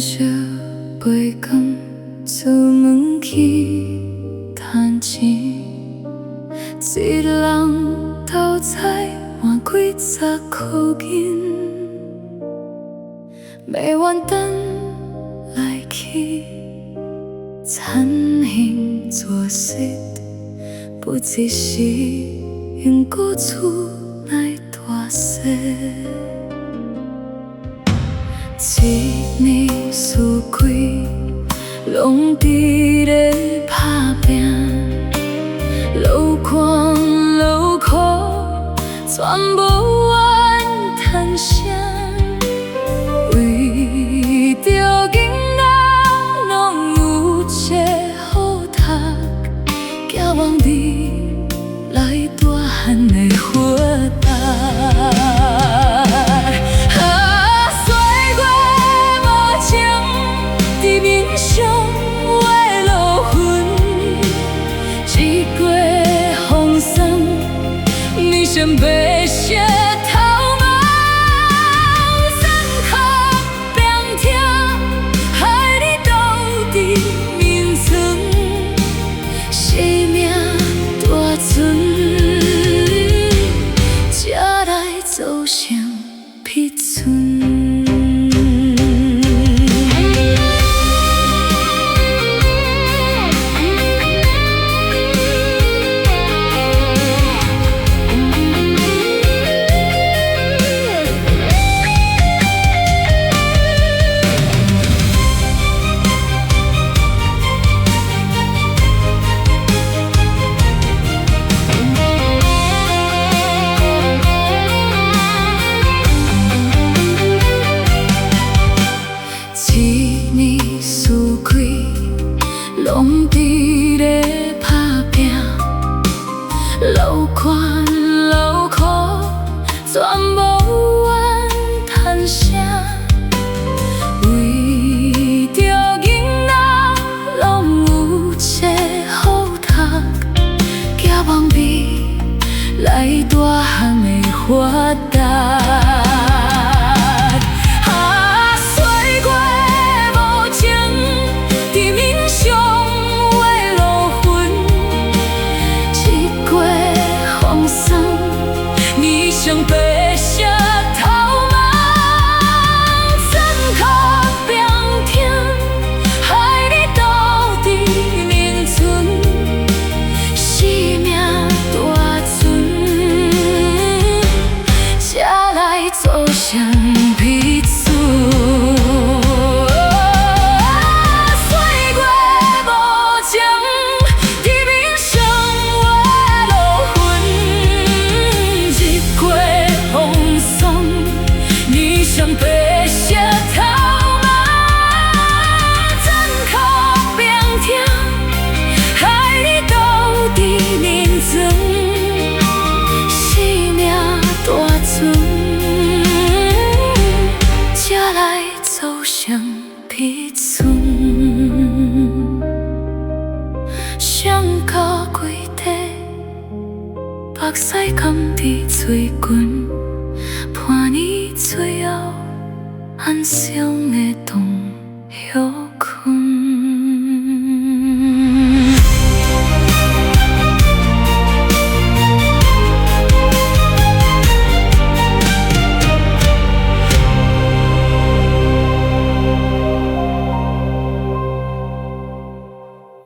烧杯光，出门去趁钱，一人斗菜换几十箍银，袂怨等来去，残形作势，不只是用古厝来大细。一年四季，拢伫咧打拼，流汗流苦，全无怨叹声。为着囡仔，拢有册好读，寄望你来大汉的活大。想白色头毛，酸苦冰痛，害你倒伫眠床，生命大船，才来走上彼村。拢伫咧打拼，流汗流苦，全无怨叹声。为着囡仔，拢有册好读，寄望未来大汉的发达。像白色头毛，酸苦冰痛，害你倒伫眠床，生命大船，才来走上彼此。像白色头毛，酸苦冰痛，害你倒伫眠床，生命大船，才来走上彼村。伤到规地，目屎含伫嘴唇。伴你最后安详的洞乡。